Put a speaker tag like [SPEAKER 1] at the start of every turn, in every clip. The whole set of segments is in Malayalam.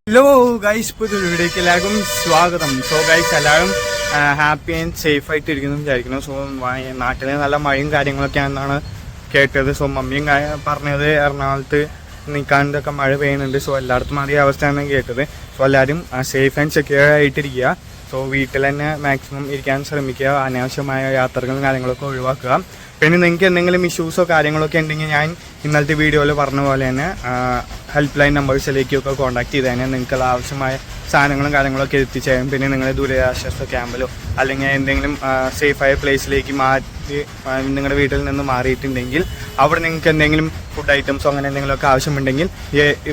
[SPEAKER 1] ഹലോ ഗൈസ്, പുതിയൊരു വീഡിയോക്ക് എല്ലാവർക്കും സ്വാഗതം. സോ ഗൈസ്, എല്ലാവരും ഹാപ്പി ആൻഡ് സേഫ് ആയിട്ട് ഇരിക്കുന്നു വിചാരിക്കുന്നു. സോ നാട്ടിൽ നല്ല മഴയും കാര്യങ്ങളൊക്കെയാണെന്നാണ് കേട്ടത്. സോ മമ്മിയും പറഞ്ഞത് എറണാകുളത്ത് നിൽക്കാണ്ടൊക്കെ മഴ പെയ്യുന്നുണ്ട്. സോ എല്ലായിടത്തും അതേ അവസ്ഥയാണ് കേട്ടത്. സോ എല്ലാവരും സേഫ് ആൻഡ് സെക്യൂർ ആയിട്ടിരിക്കുക. സോ വീട്ടിൽ തന്നെ മാക്സിമം ഇരിക്കാൻ ശ്രമിക്കുക. അനാവശ്യമായ യാത്രകളും കാര്യങ്ങളൊക്കെ ഒഴിവാക്കുക. പിന്നെ നിങ്ങൾക്ക് എന്തെങ്കിലും ഇഷ്യൂസോ കാര്യങ്ങളൊക്കെ ഉണ്ടെങ്കിൽ ഞാൻ ഇന്നലത്തെ വീഡിയോയിൽ പറഞ്ഞ പോലെ തന്നെ ഹെൽപ്പ് ലൈൻ നമ്പേഴ്സിലേക്കൊക്കെ കോൺടാക്ട് ചെയ്ത് കഴിഞ്ഞാൽ നിങ്ങൾക്ക് ആവശ്യമായ സാധനങ്ങളും കാര്യങ്ങളൊക്കെ എത്തിച്ചേരും. പിന്നെ നിങ്ങൾ ദുരിതാശ്വാസ ക്യാമ്പിലോ അല്ലെങ്കിൽ എന്തെങ്കിലും സേഫായ പ്ലേസിലേക്ക് മാറ്റി നിങ്ങളുടെ വീട്ടിൽ നിന്ന് മാറിയിട്ടുണ്ടെങ്കിൽ അവിടെ നിങ്ങൾക്ക് എന്തെങ്കിലും ഫുഡ് ഐറ്റംസോ അങ്ങനെ എന്തെങ്കിലുമൊക്കെ ആവശ്യമുണ്ടെങ്കിൽ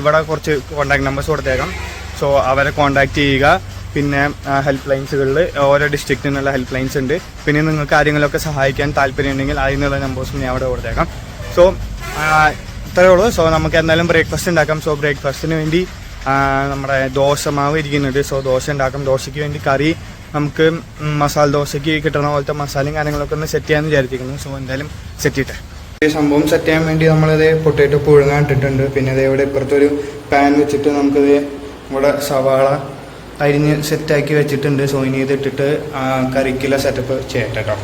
[SPEAKER 1] ഇവിടെ കുറച്ച് കോൺടാക്ട് നമ്പേഴ്സ് കൊടുത്തേക്കാം. സോ അവരെ കോൺടാക്ട് ചെയ്യുക. പിന്നെ ഹെൽപ്പ് ലൈൻസുകളിൽ ഓരോ ഡിസ്ട്രിക്റ്റിൽ നിന്നുള്ള ഹെൽപ്പ് ലൈൻസ് ഉണ്ട്. പിന്നെ നിങ്ങൾക്ക് കാര്യങ്ങളൊക്കെ സഹായിക്കാൻ താല്പര്യമുണ്ടെങ്കിൽ അതിനുള്ള നമ്പേഴ്സും ഞാൻ അവിടെ കൊടുത്തേക്കാം. സോ ഇത്രയേ ഉള്ളൂ. സോ നമുക്ക് എന്തായാലും ബ്രേക്ക്ഫാസ്റ്റ് ഉണ്ടാക്കാം. സോ ബ്രേക്ക്ഫാസ്റ്റിന് വേണ്ടി നമ്മുടെ ദോശമാവ് ഇരിക്കുന്നുണ്ട്. സോ ദോശ ഉണ്ടാക്കാം. ദോശയ്ക്ക് വേണ്ടി കറി നമുക്ക് മസാല ദോശയ്ക്ക് കിട്ടുന്ന പോലത്തെ മസാലയും കാര്യങ്ങളൊക്കെ ഒന്ന് സെറ്റ് ചെയ്യാമെന്ന് വിചാരിച്ചിരിക്കുന്നു. സോ എന്തായാലും സെറ്റ് ചെയ്തിട്ടെ. ഈ സംഭവം സെറ്റ് ചെയ്യാൻ വേണ്ടി നമ്മളിത് പൊട്ടേറ്റോ പുഴുങ്ങാൻ ഇട്ടിട്ടുണ്ട്. പിന്നെ ഇത് ഇവിടെ ഇപ്പുറത്തൊരു പാൻ വെച്ചിട്ട് നമുക്കിത് ഇവിടെ സവാള അരിഞ്ഞ് സെറ്റാക്കി വെച്ചിട്ടുണ്ട്. സോ ഇനി ഇതിട്ടിട്ട് കറിക്കുള്ള സെറ്റപ്പ് ചെയ്യട്ടെ കേട്ടോ.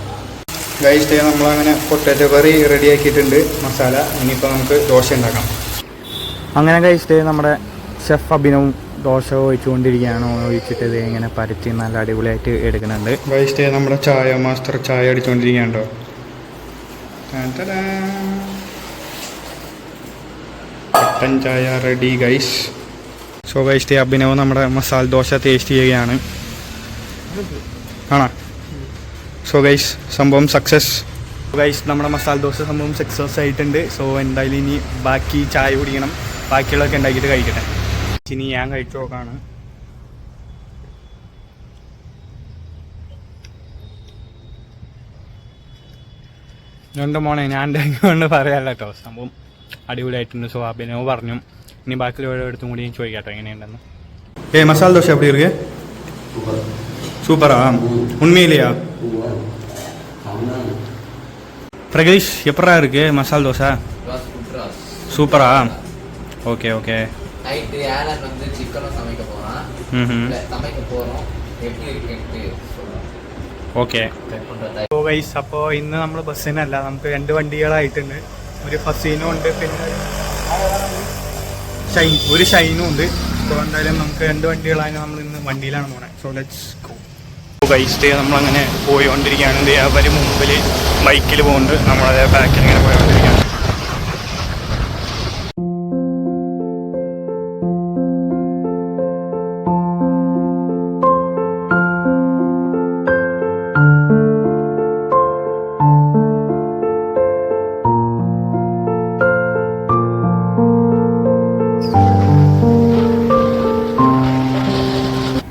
[SPEAKER 1] ഗൈസ്, നമ്മളങ്ങനെ പൊട്ടാറ്റോ കറി റെഡിയാക്കിയിട്ടുണ്ട് മസാല. ഇനിയിപ്പോൾ നമുക്ക് ദോശ ഉണ്ടാക്കാം. അങ്ങനെ ഗൈസ്, നമ്മുടെ ഷെഫ് അഭിനവും ദോശ ഒഴിച്ചുകൊണ്ടിരിക്കുകയാണ്. ഒഴിച്ചിട്ട് ഇത് ഇങ്ങനെ പരത്തി നല്ല അടിപൊളിയായിട്ട് എടുക്കുന്നുണ്ട്. ഗൈസ്, നമ്മുടെ ചായ മാസ്റ്റർ ചായ അടിച്ചുകൊണ്ടിരിക്കുകയാണോ. കട്ടൻ ചായ ready guys. So guys, Abhinav നമ്മുടെ മസാല ദോശ ടേസ്റ്റ് ചെയ്യുകയാണ്. ആണോ? സോ ഗൈസ്, സംഭവം സക്സസ്. ഗൈസ്, നമ്മുടെ മസാല ദോശ സംഭവം സക്സസ് ആയിട്ടുണ്ട്. സോ എന്തായാലും ഇനി ബാക്കി ചായ കുടിക്കണം. ബാക്കിയുള്ളതൊക്കെ ഉണ്ടാക്കിയിട്ട് കഴിക്കട്ടെ. ഇനി ഞാൻ കഴിച്ചു നോക്കാണ്. എൻ്റെ മോനെ ഞാൻ ഉണ്ടാക്കിക്കൊണ്ട് പറയാമല്ലോ കേട്ടോ. സംഭവം അടിപൊളിയായിട്ടുണ്ട്. സോ അഭിനവ് പറഞ്ഞു ഇനി ബാക്കി എടുത്തും കൂടി ചോദിക്കാട്ടോ എങ്ങനെയുണ്ടെന്ന്. மசாலா தோசை எப்படி இருக்கு? சூப்பரா? உண்மையிலையா? பிரகதீஷ், எப்படா இருக்கு மசாலா தோசை? சூப்பரா? Okay okay.
[SPEAKER 2] நைட்டு ஏலன் வந்து சிக்கனும் சமைக்க போறான். சமைக்க போறோம். எப்படி இருக்குன்னு
[SPEAKER 1] ഓക്കെ. സോ ഗൈസ്, അപ്പോൾ ഇന്ന് നമ്മൾ ബസ്സിനല്ല, നമുക്ക് 2 വണ്ടികളായിട്ടുണ്ട്. ഒരു ഫസീനും ഉണ്ട്, പിന്നെ ഒരു ഷൈനും ഉണ്ട്. സോ എന്തായാലും നമുക്ക് 2 വണ്ടികളായി നമ്മൾ ഇന്ന് വണ്ടിയിലാണ് പോണേ. So let's go. ഗൈസ്, നമ്മളങ്ങനെ പോയിക്കൊണ്ടിരിക്കുകയാണ്. അവർ മുമ്പിൽ ബൈക്കിൽ പോകുന്നുണ്ട്, നമ്മളത് ബാക്കിൽ ഇങ്ങനെ പോയിക്കൊണ്ടിരിക്കുകയാണ്.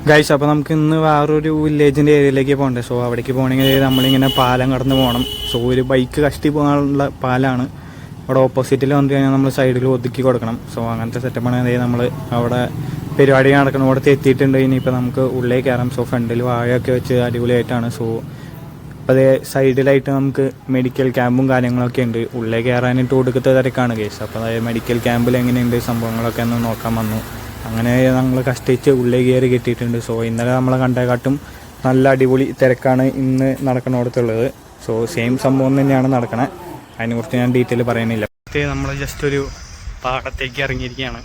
[SPEAKER 1] ഗൈസ്, അപ്പോൾ നമുക്ക് ഇന്ന് വേറൊരു വില്ലേജിൻ്റെ ഏരിയയിലേക്ക് പോകണ്ടേ. സോ അവിടേക്ക് പോകണമെങ്കിൽ നമ്മളിങ്ങനെ പാലം കടന്ന് പോകണം. സോ ഒരു ബൈക്ക് കഷ്ടി പോകാനുള്ള പാലാണ്. അവിടെ ഓപ്പോസിറ്റിൽ വന്നു കഴിഞ്ഞാൽ നമ്മൾ സൈഡിൽ ഒതുക്കി കൊടുക്കണം. സോ അങ്ങനത്തെ സെറ്റപ്പാണ്. നമ്മൾ അവിടെ പരിപാടി നടക്കുന്ന ഇവിടുത്തെ എത്തിയിട്ടുണ്ട്. ഇനിയിപ്പോൾ നമുക്ക് ഉള്ളിലേക്ക് കയറാം. സോ ഫ്രണ്ടിൽ വാഴയൊക്കെ വെച്ച് അടിപൊളിയായിട്ടാണ്. സോ അപ്പോൾ അതേ സൈഡിലായിട്ട് നമുക്ക് മെഡിക്കൽ ക്യാമ്പും കാര്യങ്ങളൊക്കെ ഉണ്ട്. ഉള്ളിലേക്ക് കയറാനായിട്ട് കൊടുക്കത്തെ തിരക്കാണ് ഗൈസ്. അപ്പോൾ അതായത് മെഡിക്കൽ ക്യാമ്പിൽ എങ്ങനെയുണ്ട് സംഭവങ്ങളൊക്കെ ഒന്ന് നോക്കാൻ വന്നു. അങ്ങനെ ഞങ്ങൾ കഷ്ടിച്ച് ഉള്ളിൽ കയറി കിട്ടിയിട്ടുണ്ട്. സോ ഇന്നലെ നമ്മളെ കണ്ടേക്കാട്ടും നല്ല അടിപൊളി തിരക്കാണ് ഇന്ന് നടക്കണോടത്തുള്ളത്. സോ സെയിം സംഭവം തന്നെയാണ് നടക്കണേ. അതിനെക്കുറിച്ച് ഞാൻ ഡീറ്റെയിൽ പറയുന്നില്ല. നമ്മൾ ജസ്റ്റ് ഒരു പാടത്തേക്ക് ഇറങ്ങിയിരിക്കുകയാണ്.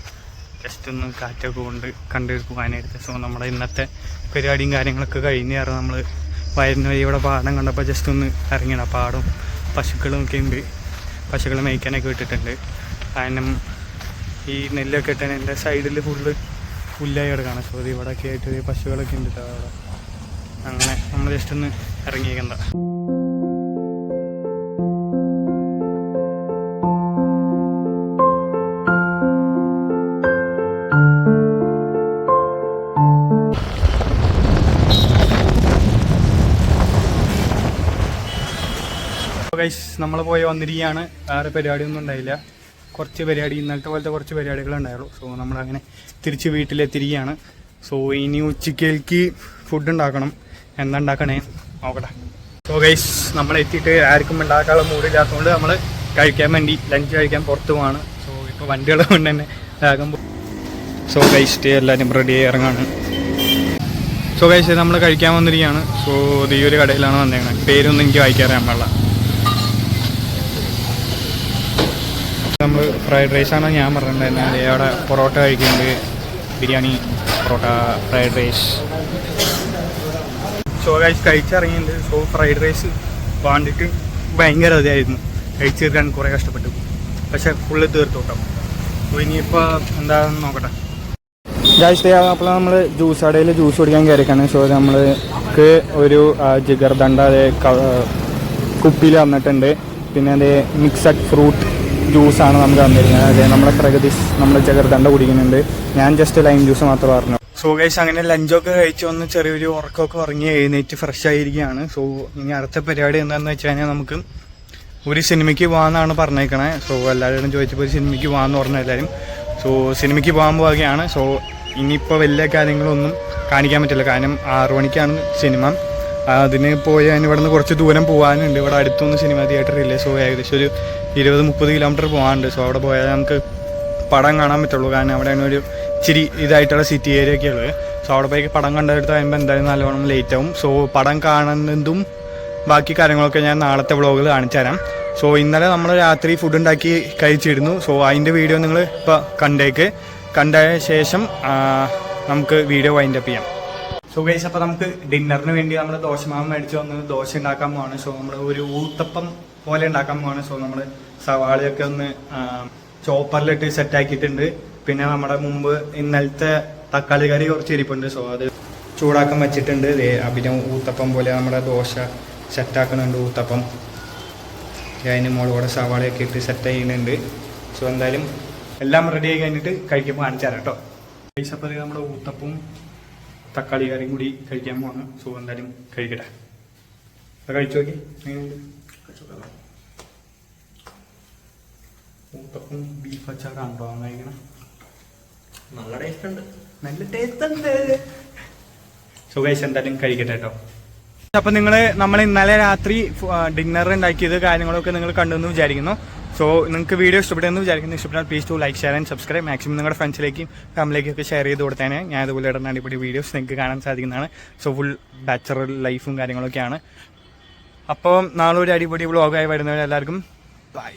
[SPEAKER 1] ജസ്റ്റ് ഒന്ന് കാറ്റൊക്കെ കൊണ്ട് കണ്ടു പോകാനായിട്ട്. സോ നമ്മുടെ ഇന്നത്തെ പരിപാടിയും കാര്യങ്ങളൊക്കെ കഴിഞ്ഞ് കയറാൻ നമ്മൾ വരുന്ന വഴി ഇവിടെ പാടം കണ്ടപ്പോൾ ജസ്റ്റ് ഒന്ന് ഇറങ്ങിയാണ്. പാടവും പശുക്കളും ഒക്കെ ഉണ്ട്. പശുക്കളെ മേയ്ക്കാനൊക്കെ വിട്ടിട്ടുണ്ട്. കാരണം ഈ നെല്ലൊക്കെ ഇട്ടാണ് എൻ്റെ സൈഡിൽ ഫുള്ള് പുല്ലായി കിടക്കുകയാണ്. സോ ഇത് ഇവിടെയൊക്കെ ആയിട്ട് പശുക്കളൊക്കെ ഉണ്ട് അവിടെ. അങ്ങനെ നമ്മൾ ജസ്റ്റ് ഒന്ന് ഇറങ്ങിയേക്കണ്ട. ഗൈസ്, നമ്മൾ പോയി വന്നിരിക്കുകയാണ്. വേറെ പരിപാടിയൊന്നും ഉണ്ടായില്ല. കുറച്ച് പരിപാടി ഇന്നലത്തെ പോലത്തെ കുറച്ച് പരിപാടികളുണ്ടായുള്ളൂ. സോ നമ്മളങ്ങനെ തിരിച്ച് വീട്ടിലെത്തിരിക്കുകയാണ്. സോ ഇനി ഉച്ചക്കേക്ക് ഫുഡ് ഉണ്ടാക്കണം. എന്താ ഉണ്ടാക്കണേ നോക്കട്ടെ. സോ ഗൈസ്, നമ്മളെത്തിയിട്ട് ആർക്കും ഉണ്ടാക്കാനുള്ള മൂടില്ലാത്തതുകൊണ്ട് നമ്മൾ കഴിക്കാൻ വേണ്ടി ലഞ്ച് കഴിക്കാൻ പുറത്ത് പോവാണ്. സോ ഇപ്പോൾ വണ്ടികൾ കൊണ്ട് തന്നെ വേഗം സോ ഗൈസ് എല്ലാവരും റെഡി ആയി ഇറങ്ങാണ്. സോ ഗൈസ് നമ്മൾ കഴിക്കാൻ വന്നിരിക്കുകയാണ്. സോ ഈ ഒരു കടയിലാണ് വന്നേക്കുന്നത്. പേരൊന്നും എനിക്ക് വായിക്കാറിയാൻ പാടില്ല. നമ്മൾ ഫ്രൈഡ് റൈസാണ് ഞാൻ പറഞ്ഞിട്ടുണ്ടായിരുന്നത്. അവിടെ പൊറോട്ട കഴിക്കുന്നുണ്ട്, biryani, parotta, fried rice. So guys കഴിച്ചിറങ്ങിയിട്ടുണ്ട്. സോ ഫ്രൈഡ് റൈസ് വാണ്ടിട്ട് ഭയങ്കര ഇതായിരുന്നു, കഴിച്ച് തീർക്കാൻ കുറേ കഷ്ടപ്പെട്ടു. പക്ഷെ ഫുള്ള് തീർത്തു കേട്ടോ. അപ്പോൾ ഇനിയിപ്പോൾ എന്താണെന്ന് നോക്കട്ടെ. ഗൈസ് അപ്പോൾ നമ്മൾ ജ്യൂസ് കടയിൽ ജ്യൂസ് കുടിക്കാൻ കയറിക്കാണ്. സോ നമ്മൾക്ക് ഒരു ജിഗർദണ്ഡ കുപ്പിയിൽ വന്നിട്ടുണ്ട്. പിന്നെ അതേ മിക്സഡ് ഫ്രൂട്ട് ജ്യൂസാണ് നമുക്ക് തന്നിരിക്കുന്നത്. അതെ നമ്മുടെ പ്രകൃതി നമ്മൾ ജിഗർദണ്ഡ കുടിക്കുന്നുണ്ട്. ഞാൻ ജസ്റ്റ് ലൈം ജ്യൂസ് മാത്രം പറഞ്ഞു. സോ ഗൈസ് അങ്ങനെ ലഞ്ചൊക്കെ കഴിച്ച് വന്ന് ചെറിയൊരു ഉറക്കമൊക്കെ ഉറങ്ങി എഴുന്നേറ്റ് ഫ്രഷ് ആയിരിക്കുകയാണ്. സോ ഇനി അടുത്ത പരിപാടി എന്താണെന്ന് വെച്ച് കഴിഞ്ഞാൽ നമുക്ക് ഒരു സിനിമയ്ക്ക് പോകാമെന്നാണ് പറഞ്ഞേക്കണേ. സോ എല്ലാവരോടും ചോദിച്ചപ്പോൾ ഒരു സിനിമയ്ക്ക് പോകാമെന്ന് പറഞ്ഞു എല്ലാവരും. സോ സിനിമയ്ക്ക് പോകാൻ പോവുകയാണ്. സോ ഇനിയിപ്പോൾ വലിയ കാര്യങ്ങളൊന്നും കാണിക്കാൻ പറ്റില്ല, കാരണം 6 മണിക്കാണ് സിനിമ. അതിന് പോയാൽ ഇവിടെ നിന്ന് കുറച്ച് ദൂരം പോകാനുണ്ട്. ഇവിടെ അടുത്തൊന്നും സിനിമ തിയേറ്റർ ഇല്ല. സോ ഏകദേശം ഒരു 20-30 കിലോമീറ്റർ പോകാനുണ്ട്. സോ അവിടെ പോയാൽ നമുക്ക് പടം കാണാൻ പറ്റുള്ളൂ, കാരണം അവിടെയാണ് ഒരു ഇച്ചിരി ഇതായിട്ടുള്ള സിറ്റി ഏരിയ ഒക്കെ ഉള്ളത്. സോ അവിടെ പോയി പടം കണ്ടെടുത്ത് കഴിയുമ്പോൾ എന്തായാലും നല്ലോണം ലേറ്റ് ആവും. സോ പടം കാണുന്നതും ബാക്കി കാര്യങ്ങളൊക്കെ ഞാൻ നാളത്തെ വ്ളോഗിൽ കാണിച്ചു തരാം. സോ ഇന്നലെ നമ്മൾ രാത്രി ഫുഡ് ഉണ്ടാക്കി കഴിച്ചിരുന്നു. സോ അതിൻ്റെ വീഡിയോ നിങ്ങൾ ഇപ്പോൾ കണ്ട ശേഷം നമുക്ക് വീഡിയോ വൈൻഡ് അപ്പ് ചെയ്യാം. സോ ഗൈസ് അപ്പോൾ നമുക്ക് ഡിന്നറിന് വേണ്ടി നമ്മൾ ദോശമാവ് മേടിച്ച് വന്ന് ദോശ ഉണ്ടാക്കാൻ പോവാണ്. സോ നമ്മൾ ഒരു ഊത്തപ്പം പോലെ ഉണ്ടാക്കാൻ പോവാണ്. സോ നമ്മൾ സവാളയൊക്കെ ഒന്ന് ചോപ്പറിലിട്ട് സെറ്റാക്കിയിട്ടുണ്ട്. പിന്നെ നമ്മുടെ മുമ്പ് ഇന്നലത്തെ തക്കാളി കറി കുറച്ച് ഇരിപ്പുണ്ട്. സോ അത് ചൂടാക്കാൻ വെച്ചിട്ടുണ്ട്. അഭിനവ് ഊത്തപ്പം പോലെ നമ്മുടെ ദോശ സെറ്റാക്കുന്നുണ്ട്. ഊത്തപ്പം അതിന് മുളകോടെ സവാളയൊക്കെ ഇട്ട് സെറ്റ് ചെയ്യുന്നുണ്ട്. സോ എന്തായാലും എല്ലാം റെഡി ആയി കഴിഞ്ഞിട്ട് കഴിക്കുമ്പോൾ കാണിച്ചു തരാം കേട്ടോ. ഗൈസ് അപ്പോൾ നമ്മുടെ ഊത്തപ്പവും തക്കാളി കറിയും കൂടി കഴിക്കാൻ പോവാണ്. സോ എന്തായാലും കഴിക്കട്ടെ. അപ്പോൾ കഴിച്ചു നോക്കി. ഊത്തപ്പം ബീഫ് അച്ചാറാണോ കഴിക്കണം?
[SPEAKER 2] നല്ല ടേസ്റ്റ് ഉണ്ട്,
[SPEAKER 1] നല്ല ടേസ്റ്റ് ഉണ്ട്. സോ ഗൈസ് എന്തായാലും കഴിക്കട്ടെ കേട്ടോ. അപ്പോൾ നമ്മൾ ഇന്നലെ രാത്രി ഡിന്നർ ഉണ്ടാക്കിയത് കാര്യങ്ങളൊക്കെ നിങ്ങൾ കണ്ടെന്ന് വിചാരിക്കുന്നു. സോ നിങ്ങൾക്ക് വീഡിയോ ഇഷ്ടപ്പെട്ടെന്ന് വിചാരിക്കുന്നു. ഇഷ്ടപ്പെട്ടാൽ please to like, share and subscribe. Maximum നിങ്ങളുടെ ഫ്രണ്ട്സിലേക്കും ഫാമിലിക്കൊക്കെ ഷെയർ ചെയ്ത് കൊടുത്തേനെ. ഞാൻ അതുപോലെ ഇടുന്ന അടിപൊളി വീഡിയോസ് നിങ്ങൾക്ക് കാണാൻ സാധിക്കുന്നതാണ്. സോ ഫുൾ ബാച്ചലർ ലൈഫും കാര്യങ്ങളൊക്കെയാണ്. അപ്പോൾ നാളെ ഒരു അടിപൊളി വ്ളോഗായി വരുന്നവരെല്ലാവർക്കും ബൈ.